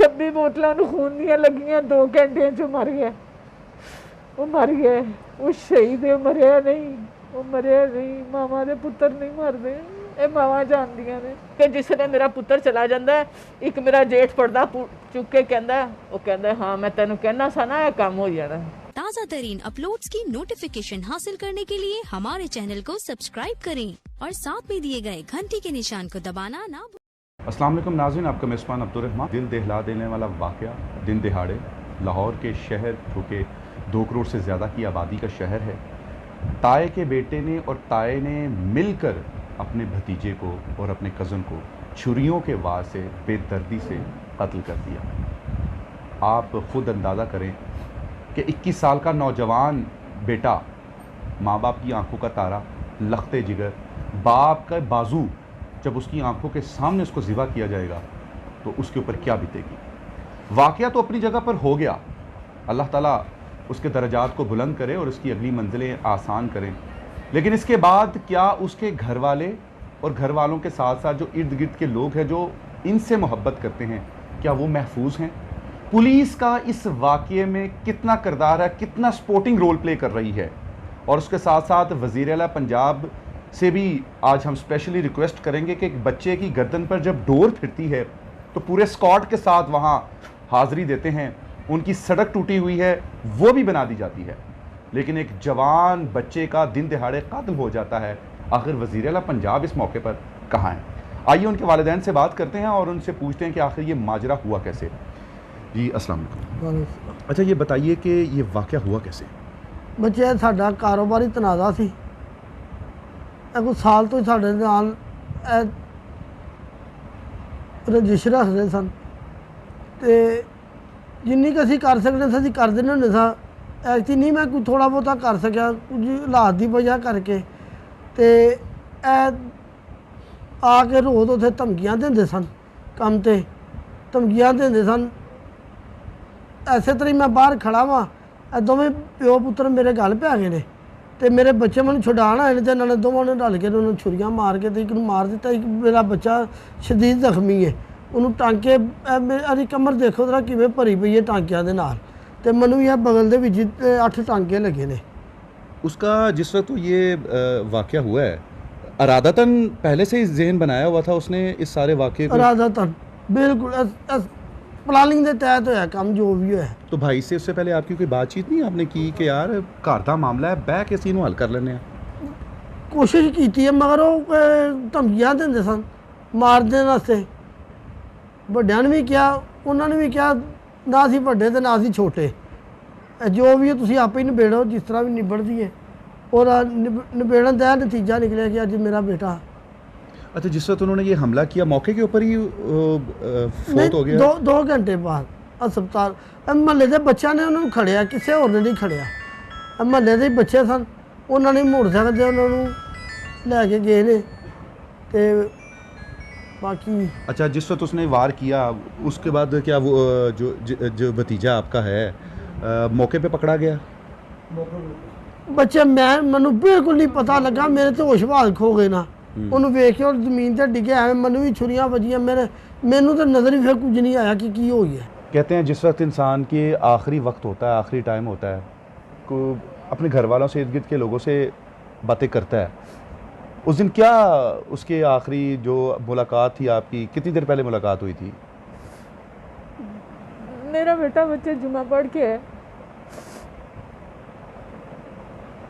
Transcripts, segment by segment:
26 बोतलों खून दियां लगियां 2 घंटे च मर गया। वो मर गए, वो शहीद है, मरिया नहीं, वो मरिया नहीं। मामा दे पुत्र नहीं मरदे, ये मावा जानदियां ने कि जिसने मेरा पुत्र चला जाता है, एक मेरा जेठ पड़दा चुक के कहंदा, वो कहंदा हाँ मैं तेनू कहना सा ना ये काम हो जाना। ताज़ा तरीन अपलोड्स की नोटिफिकेशन हासिल करने के लिए हमारे चैनल को सब्सक्राइब करें और साथ में दिए गए घंटी के निशान को दबाना ना भूलें। अस्सलाम वालेकुम नाज़रीन, आपका मेज़बान अब्दुल रहमान। दिल दहला देने वाला वाक़या दिन दिहाड़े लाहौर के शहर, जो कि 2 करोड़ से ज़्यादा की आबादी का शहर है, ताए के बेटे ने और ताए ने मिलकर अपने भतीजे को और अपने कज़न को छुरियों के वार से बेदर्दी से कत्ल कर दिया। आप ख़ुद अंदाज़ा करें कि 21 साल का नौजवान बेटा, माँ बाप की आंखों का तारा, लखते जिगर, बाप का बाजू, जब उसकी आंखों के सामने उसको ज़िबा किया जाएगा तो उसके ऊपर क्या बीतेगी। वाक़या तो अपनी जगह पर हो गया, अल्लाह ताला उसके दर्जात को बुलंद करे और उसकी अगली मंजिलें आसान करें, लेकिन इसके बाद क्या उसके घर वाले और घर वालों के साथ साथ जो इर्द गिर्द के लोग हैं जो इनसे मोहब्बत करते हैं, क्या वो महफूज हैं? पुलिस का इस वाक़ये में कितना किरदार है, कितना सपोर्टिंग रोल प्ले कर रही है? और उसके साथ साथ वज़ीर आला पंजाब से भी आज हम स्पेशली रिक्वेस्ट करेंगे कि एक बच्चे की गर्दन पर जब डोर फिरती है तो पूरे स्क्वाड के साथ वहाँ हाज़िरी देते हैं, उनकी सड़क टूटी हुई है वो भी बना दी जाती है, लेकिन एक जवान बच्चे का दिन दिहाड़े कत्ल हो जाता है। आखिर वज़ीर आला पंजाब इस मौके पर कहाँ हैं? आइए उनके वालिदैन से बात करते हैं और उनसे पूछते हैं कि आखिर ये माजरा हुआ कैसे। जी अस्सलाम वालेकुम। अच्छा ये बताइए कि ये वाक़या हुआ कैसे? बच्चे साडा कारोबारी तनाज़ा सी, कुछ साल तो साडे नाल रजिश रखते सन, तो जिन्नी कि असीं कर सकते असीं कर दिंदे हुंदे सां। ऐसी नहीं मैं कोई थोड़ा बहुता कर सकिया, कुछ हालात की वजह करके। तो आके रोज़ उत्थे धमकियां दिंदे सन, कम ते धमकियां दिंदे सन। ऐसे तरह मैं बाहर खड़ा वां, दोवें प्यो पुत्र मेरे गल पे आ गए ने, तो मेरे बच्चे मैंने छुड़ाण आए ने, तो इन्होंने दोवां ने रल के उन्होंने छुरियां मार के तो एक नूं मार दिता। एक मेरा बच्चा शदीद जख्मी है, उन्होंने टांके मेरी कमर देखो जरा किवें भरी पई है टांकियां दे नाल, ते मैनूं भी बगल दे विच 8 टांके लगे ने। उसका जिस वक्त ये वाक़या हुआ है, अरादतन पहले से ही ज़हन बनाया हुआ था उसने इस सारे वाक़ये को? अरादतन बिल्कुल प्लानिंग के तहत होया काम जो भी है। तो भाई से उससे पहले आपकी कोई बातचीत नहीं आपने की कि यार घर का मामला है, बह के इसी नूं हल कर लेने? कोशिश की है मगर वो धमकियां देंदे सन मारने वास्ते। ਵੱਡਿਆਂ ਨੇ भी किया, उन्होंने भी किया, ना असीं ਵੱਡੇ ते ना असीं छोटे, जो भी है तुसीं आपे ही निबेड़ो जिस तरह भी निबड़दी है। और निबेड़न का नतीजा निकलिया कि अज मेरा बेटा। अच्छा, जिस वक्त उन्होंने ये हमला किया मौके के ऊपर ही फौत हो गया? 2 घंटे बाद अस्पताल। महल्ले के बच्चों ने उन्होंने खड़िया, किसी होर ने नहीं खड़िया। महल्ले के बच्चे सन, उन्होंने मोटरसाइकिल से उन्होंने लैके गए ने, तो बाकी। अच्छा, जिस वक्त उसने वार किया उसके बाद क्या वो जो भतीजा आपका है मौके पे पकड़ा गया? बच्चे मैनू बिल्कुल नहीं पता लगा, मेरे तो होश बहाल खो गए ना। उन्होंने वेख के और जमीन से डिगे, एवं मैनू भी छुरियां बजियां, मैनू तो नज़र ही फिर कुछ नहीं आया कि की हो गया। कहते हैं जिस वक्त इंसान के आखिरी वक्त होता है, आखिरी टाइम होता है, को अपने घर वालों से, इर्द गिर्द के लोगों से बातें करता है, उस दिन क्या उसके आखिरी जो मुलाकात थी आपकी, कितनी देर पहले मुलाकात हुई थी? मेरा बेटा बच्चे जुमा पढ़ के है,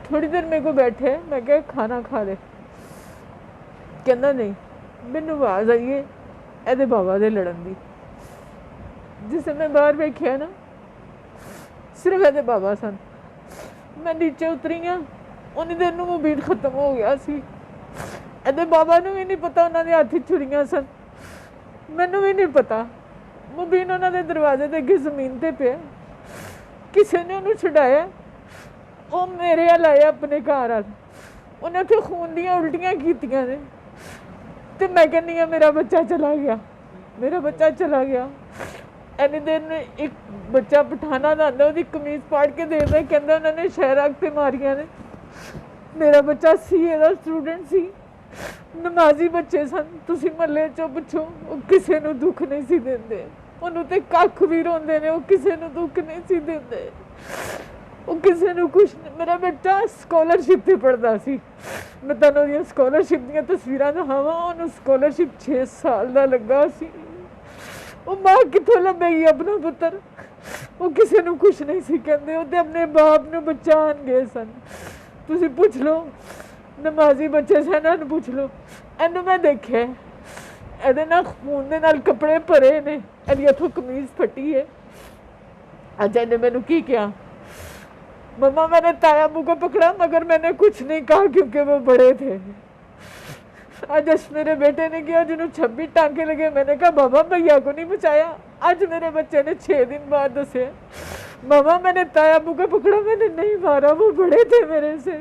थोड़ी देर मेरे को बैठे, मैं क्या खाना खा ले, कहना नहीं, मैनू आवाज़ आई है एदे बाबा दे लड़न दी। जिसे मैं बाहर वेख्या ना, सिर्फ एदे बाबा सन। मैं नीचे उतरी हाँ, उन्नी देर नूं मुबीन खत्म हो गया सी। एदे बाबा नूं भी नहीं पता उन्होंने हाथ छुरियां सन, मैनू भी नहीं पता। मुबीन उन्होंने दरवाजे दे अगे जमीन ते पे, किसी ने उन्होंने छुड़ाया, वो मेरे हल आया अपने घर वाल, उन्हें उत्थे खून दियां उल्टियां कीतियां ने। तो मैं कहनी हाँ मेरा बच्चा चला गया, मेरा बच्चा चला गया। इन्नी देर में एक बच्चा पठाना का आंदा, उसकी कमीज पाड़ के देखदा, कहंदा उन्होंने शहराग ते मारियां ने। मेरा बच्चा सीए दा स्टूडेंट सी, नमाजी बच्चे सन, तुसीं महल्ले चों पुछो, किसी नूं दुख नहीं सी दिंदे। ਉਹਨੂੰ ਤੇ ਕੱਖ ਵੀ ਰੋਂਦੇ ਨੇ, ਉਹ ਕਿਸੇ ਨੂੰ ਦੁੱਖ ਨਹੀਂ ਸੀ ਦਿੰਦੇ, ਉਹ ਕਿਸੇ ਨੂੰ ਕੁਛ ਨਹੀਂ। ਮੇਰਾ ਬੇਟਾ ਸਕਾਲਰਸ਼ਿਪ ਤੇ ਪੜ੍ਹਦਾ ਸੀ, ਮੈਂ ਤੁਹਾਨੂੰ ਉਹਦੀਆਂ ਸਕਾਲਰਸ਼ਿਪ ਦੀਆਂ ਤਸਵੀਰਾਂ ਦਿਖਾਵਾਂ। ਉਹਨੂੰ ਸਕਾਲਰਸ਼ਿਪ 6 ਸਾਲ ਦਾ ਲੱਗਾ ਸੀ। ਉਹ ਮਾਂ ਕਿੱਥੋਂ ਲੱਭੇਗੀ ਆਪਣਾ ਪੁੱਤਰ? ਉਹ ਕਿਸੇ ਨੂੰ ਕੁਛ ਨਹੀਂ ਸੀ ਕਹਿੰਦੇ, ਉਹਦੇ ਆਪਣੇ ਬਾਪ ਨੂੰ ਬਚਾਉਣ ਗਏ ਸਨ। ਤੁਸੀਂ ਪੁੱਛ ਲਓ, ਨਮਾਜ਼ੀ ਬੱਚੇ ਸਨ, ਇਹਨਾਂ ਨੂੰ ਪੁੱਛ ਲਓ। ਇਹਨੂੰ ਮੈਂ ਦੇਖਿਆ, ਇਹਦੇ ਨਾਲ ਖੂਨ ਦੇ ਨਾਲ ਕੱਪੜੇ ਭਰੇ ਨੇ, ਇਹਦੀ ਇੱਥੋਂ ਕਮੀਜ਼ ਫਟੀ ਹੈ। ਅੱਜ ਇਹਨੇ ਮੈਨੂੰ ਕੀ ਕਿਹਾ, मम्मा मैंने ताया अबू को पकड़ा मगर मैंने कुछ नहीं कहा क्योंकि वो बड़े थे। आज मेरे बेटे ने किया जिन्होंने 26 टांके लगे, मैंने कहा बाबा भैया को नहीं बचाया। आज मेरे बच्चे ने 6 दिन बाद दसे, मामा मैंने ताया अबू को पकड़ा, मैंने नहीं मारा, वो बड़े थे मेरे से।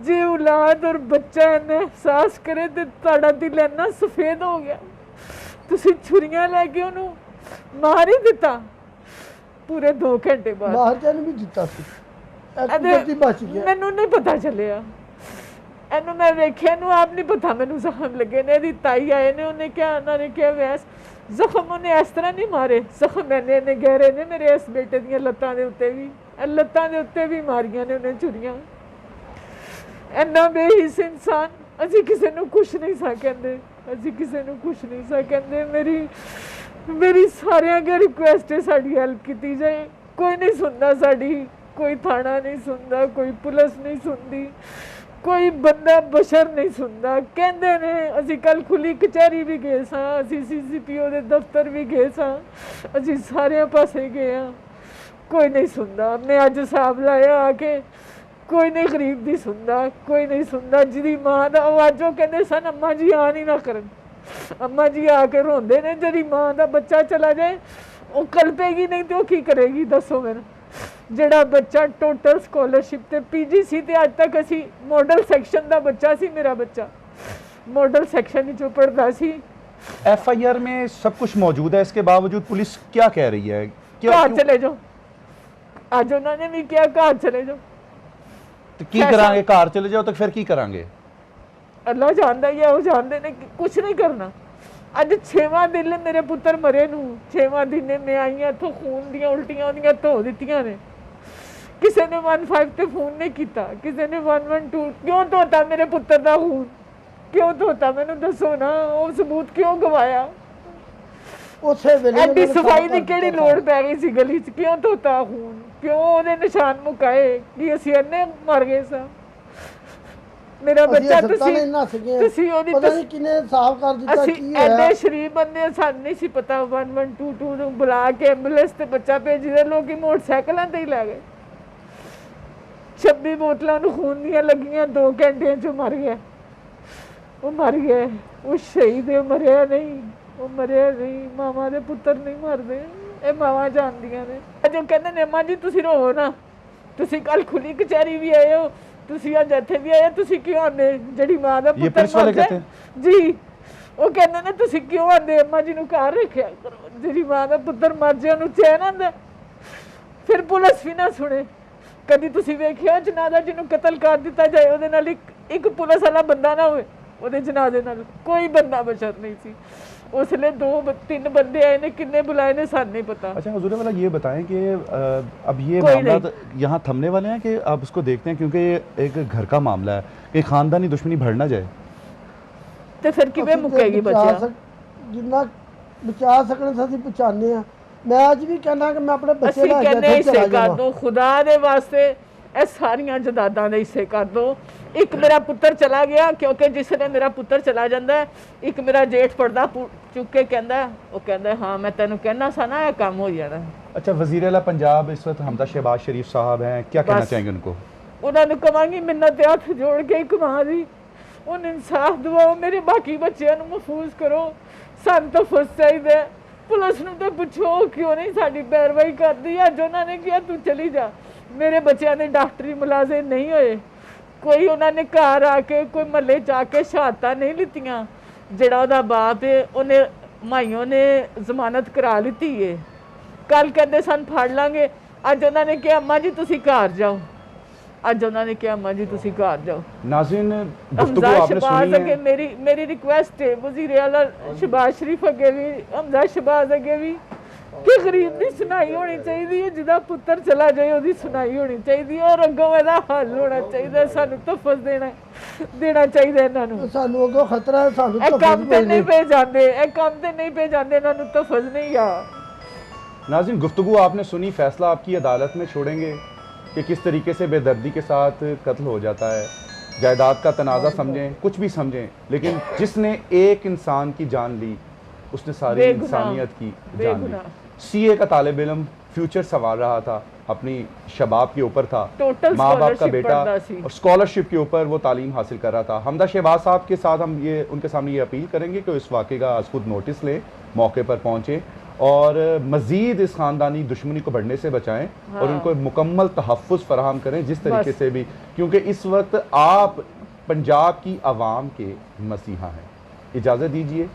जे औलाद और बच्चा ने एहसास करे तो ताड़ा दिल इन्ना सफेद हो गया। तुसी छुरियां लैके उन्होंने मार ही दिता। पूरे 2 घंटे बाद ਬਾਹਰ ਜਾਣ ਵੀ ਦਿੱਤਾ ਸੀ, ਬਚ ਗਿਆ। ਮੈਨੂੰ ਨਹੀਂ ਪਤਾ ਚੱਲਿਆ, ਇਹਨੂੰ ਮੈਂ ਵੇਖਿਆ, ਇਹਨੂੰ ਆਪ ਨਹੀਂ ਪਤਾ ਮੈਨੂੰ ਜ਼ਖਮ ਲੱਗੇ ਨੇ। ਇਹਦੀ ਤਾਈ ਆਏ ਨੇ, ਉਹਨੇ ਕਿਹਾ, ਉਹਨਾਂ ਨੇ ਕਿਹਾ ਵੈਸ ਜ਼ਖਮ ਉਹਨੇ ਇਸ ਤਰ੍ਹਾਂ ਨਹੀਂ ਮਾਰੇ, ਜ਼ਖਮ ਇਹਨੇ ਗਹਿਰੇ ਨੇ ਮੇਰੇ ਇਸ ਬੇਟੇ ਦੀਆਂ ਲੱਤਾਂ ਦੇ ਉੱਤੇ ਵੀ, ਲੱਤਾਂ ਦੇ ਉੱਤੇ ਵੀ ਮਾਰੀਆਂ ਨੇ ਉਹਨੇ ਛੁਰੀਆਂ। ਇੰਨਾ ਬੇਹਿੱਸ ਇਨਸਾਨ। ਅਸੀਂ ਕਿਸੇ ਨੂੰ ਕੁਛ ਨਹੀਂ ਸਾ ਕਹਿੰਦੇ, ਅਸੀਂ ਕਿਸੇ ਨੂੰ ਕੁਛ ਨਹੀਂ ਸਾ ਕਹਿੰਦੇ। ਮੇਰੀ ਸਾਰਿਆਂ ਅੱਗੇ ਰਿਕੁਐਸਟ ਹੈ ਸਾਡੀ ਹੈਲਪ ਕੀਤੀ ਜਾਏ। ਕੋਈ ਨਹੀਂ ਸੁਣਦਾ ਸਾਡੀ, ਕੋਈ ਥਾਣਾ ਨਹੀਂ ਸੁਣਦਾ, ਕੋਈ ਪੁਲਿਸ ਨਹੀਂ ਸੁਣਦੀ, ਕੋਈ ਬੰਦਾ ਬਸ਼ਰ ਨਹੀਂ ਸੁਣਦਾ। ਕਹਿੰਦੇ ਨੇ ਅਸੀਂ ਕੱਲ ਖੁੱਲੀ ਕਚਹਿਰੀ ਵੀ ਗਏ ਸਾਂ, ਅਸੀਂ CCPO ਦੇ ਦਫ਼ਤਰ ਵੀ ਗਏ ਸਾਂ, ਅਸੀਂ ਸਾਰਿਆਂ ਪਾਸੇ ਗਏ ਹਾਂ, ਕੋਈ ਨਹੀਂ ਸੁਣਦਾ। ਮੈਂ ਅੱਜ ਹਿਸਾਬ ਲਾਇਆ ਆ ਕੇ, ਕੋਈ ਨਹੀਂ ਗਰੀਬ ਦੀ ਸੁਣਦਾ, ਕੋਈ ਨਹੀਂ ਸੁਣਦਾ। ਜਿਹਦੀ ਮਾਂ ਦਾ ਉਹ ਅੱਜ ਉਹ ਕਹਿੰਦੇ ਸਨ ਅੰਮਾ ਜੀ ਆ ਨਹੀਂ ਨਾ ਕਰਨ, ਅੰਮਾ ਜੀ ਆ ਕੇ ਰੋਂਦੇ ਨੇ। ਜਿਹੜੀ ਮਾਂ ਦਾ ਬੱਚਾ ਚਲਾ ਜਾਏ ਉਹ ਕਲਪੇਗੀ ਨਹੀਂ ਤੇ ਉਹ ਕੀ ਕਰੇਗੀ ਦੱਸੋ ਮੈਨੂੰ। ਜਿਹੜਾ ਬੱਚਾ ਟੋਟਲ ਸਕਾਲਰਸ਼ਿਪ ਤੇ PGC ਤੇ ਅੱਜ ਤੱਕ ਅਸੀਂ ਮॉडल ਸੈਕਸ਼ਨ ਦਾ ਬੱਚਾ ਸੀ, ਮੇਰਾ ਬੱਚਾ मॉडल सेक्शन जो पढ़ता सी। FIR में सब कुछ मौजूद है, इसके बावजूद पुलिस क्या कह रही है? घर चले जाओ, आज उन्होंने भी किया घर चले जाओ। तो की करांगे? घर चले जाओ तो फिर की करांगे? अल्लाह जानता ही है, वो जानते ने कुछ नहीं करना। अज 6वां दिन मेरे पुत्र मरे नू, 6वां दिन मैं आई हाँ इतों खून दियां उल्टियां उन्दियां धो दित्तियां ने। किसी ने 15 ते फोन नहीं किया, किसी ने 112। क्यों धोता मेरे पुत्र का खून? क्यों धोता? मैनू दसो ना, वो सबूत क्यों गवाया? एडी सफाई की किहड़ी लोड़ पै गई सी गली च? क्यों धोता खून? क्यों ओहदे निशान मुकाए कि असीं इन्ने मर गए सा? मेरा बच्चा तुसी ओदी पता नहीं किने साफ कर दित्ता की है। एडे शरीफ बंदे सानू नहीं सी पता 1122 ਨੂੰ बुला के एंबुलेंस ते बच्चा भेजी दे, लोग मोटरसाइकिलों ते ही लै गए। 26 बोतलों ਨੂੰ खून ਦੀਆਂ ਲੱਗੀਆਂ, 2 ਘੰਟਿਆਂ ਚ मर गया। वो मर गए, वो शहीद मरिया नहीं, वो मरिया नहीं। मावा दे पुत्र नहीं मरदे, ये मावा जानदियां ने। जो कहंदे ने अम्मा जी तुसी रोवो ना, तुसी कल खुली कचहरी भी आए हो, तुसी अज इत्थे भी आए, तुसी क्यों आंदे? जेड़ी मां दा पुत्र मर जाए जी, वो कहंदे ने तुसी क्यों आंदे? अम्मा जी नूं घर रखिया करो, जेड़ी मां दा पुत्र मर जाए उन्हें चैन आंदा। फिर पुलिस भी ना सुने। कदी तुसी वेखिया जनाजा जिन्हों कतल कर दिता जाए ਉਹਦੇ ਨਾਲ एक पुलिस वाला बंदा ना होए, ਉਹਦੇ जनाजे नाल कोई बंदा बचत नहीं सी। उसले 2-3 बंदे आए ने, किन्ने बुलाए ने सानू नहीं पता। अच्छा हुजूर वाला ये बताएं कि अब ये मामला यहाँ थमने वाले हैं कि आप उसको देखते हैं, क्योंकि एक घर का मामला है कि खानदानी दुश्मनी बढ़ ना जाए? तो फिर किवें मुकेगी बच्चा? जिन्ना बचा सकने ਅਸੀਂ ਬਚਾਉਂਦੇ ਆ। मैं अज भी कहना कि मैं अपने बच्चे लै के हिस्से कर दो, खुदा दे वास्ते ਇਹ ਸਾਰੀਆਂ ਜਾਇਦਾਦਾਂ ਦੇ ਹਿੱਸੇ ਕਰ ਦੋ। ਇੱਕ ਮੇਰਾ ਪੁੱਤਰ ਚਲਾ ਗਿਆ, ਕਿਉਂਕਿ ਜਿਸ ਨੇ ਮੇਰਾ ਪੁੱਤਰ ਚਲਾ ਜਾਂਦਾ, ਇੱਕ ਮੇਰਾ ਜੇਠ ਪਰਦਾ ਚੁੱਕ ਕੇ ਕਹਿੰਦਾ, ਉਹ ਕਹਿੰਦਾ ਹਾਂ ਮੈਂ ਤੈਨੂੰ ਕਹਿਣਾ ਸੀ ਨਾ ਇਹ ਕੰਮ ਹੋ ਜਾਣਾ। अच्छा वज़ीर आला पंजाब इस वक्त हमदा शहबाज शरीफ साहब हैं, क्या कहना चाहेंगे उनको? ਉਹਨਾਂ ਨੂੰ ਕਹਾਂਗੀ ਮਿੰਨਤ ਹੱਥ ਜੋੜ ਕੇ ਇੱਕ ਮਾਂ ਦੀ, ਉਹਨੂੰ ਇਨਸਾਫ ਦਿਵਾਓ, ਮੇਰੇ ਬਾਕੀ ਬੱਚਿਆਂ ਨੂੰ ਮਹਿਫੂਜ਼ ਕਰੋ। ਸਾਨੂੰ ਤਾਂ ਫਸ ਚਾਹੀਦਾ। ਪੁਲਿਸ ਨੂੰ ਤਾਂ ਪੁੱਛੋ ਕਿਉਂ ਨਹੀਂ ਸਾਡੀ ਪੈਰਵਾਈ ਕਰਦੀ। ਅੱਜ ਉਹਨਾਂ ਨੇ ਕਿਹਾ ਤੂੰ ਚਲੀ ਜਾ। मेरे बच्चों ने डॉक्टरी मुलाजे नहीं होए, कोई उन्होंने घर आके कोई महल्ले च आके शहादत नहीं लितियां। जिहड़ा उहदा बाप है उन्हें माइयों ने जमानत करा ली है। कल कहते सन फड़ लांगे, अज उन्होंने कहा अम्मा जी तुसी घर जाओ। अज उन्होंने कहा अम्मा जी तुसी घर जाओ। नाज़रीन गुफ्तगू आपने सुनी है। मेरी रिक्वेस्ट है वज़ीर आला शहबाज शरीफ अगे भी, हमजा शहबाज अगे भी, ਕਿ ਗਰੀਬ ਦੀ ਸੁਣਾਈ ਹੋਣੀ ਚਾਹੀਦੀ ਹੈ, ਜਿਹਦਾ ਪੁੱਤਰ ਚਲਾ ਜਾਏ ਉਹਦੀ ਸੁਣਾਈ ਹੋਣੀ ਚਾਹੀਦੀ ਹੈ, ਔਰ ਅੱਗੋਂ ਇਹਦਾ ਹੱਲ ਹੋਣਾ ਚਾਹੀਦਾ। ਸਾਨੂੰ ਤਹਫਜ਼ ਦੇਣਾ ਚਾਹੀਦਾ ਇਹਨਾਂ ਨੂੰ। ਸਾਨੂੰ ਅੱਗੋਂ ਖਤਰਾ ਹੈ, ਸਾਨੂੰ ਇਹ ਤਹਫ਼ੁਜ਼ ਕੰਮ ਤੇ ਮਿਲਣੀ। ਨਹੀਂ ਪੇ ਜਾਂਦੇ, ਇਹ ਕੰਮ ਤੇ ਨਹੀਂ ਪੇ ਜਾਂਦੇ, ਇਹਨਾਂ ਨੂੰ ਤਹਫਜ਼ नहीं आ। नाज़रीन, गुफ्तगू आपने सुनी, फ़ैसला आपकी अदालत में छोड़ेंगे कि किस तरीके से बेदर्दी के साथ कत्ल हो जाता है। जायदाद का तनाज़ा समझें, कुछ भी समझें, लेकिन जिसने एक इंसान की जान ली उसने सारी इंसानियत की जान ली। सीए का तालिब इल्म, फ्यूचर संवार रहा था, अपनी शबाब के ऊपर था, माँ बाप का बेटा, और स्कॉलरशिप के ऊपर वो तालीम हासिल कर रहा था। हमदा शहबाज साहब के साथ हम ये उनके सामने ये अपील करेंगे कि इस वाक़े का आज खुद नोटिस लें, मौके पर पहुँचें और मज़ीद इस ख़ानदानी दुश्मनी को बढ़ने से बचाएं। हाँ। और उनको मुकम्मल तहफ़्फ़ुज़ फराहम करें जिस तरीके से भी, क्योंकि इस वक्त आप पंजाब की आवाम के मसीहा हैं। इजाज़त दीजिए।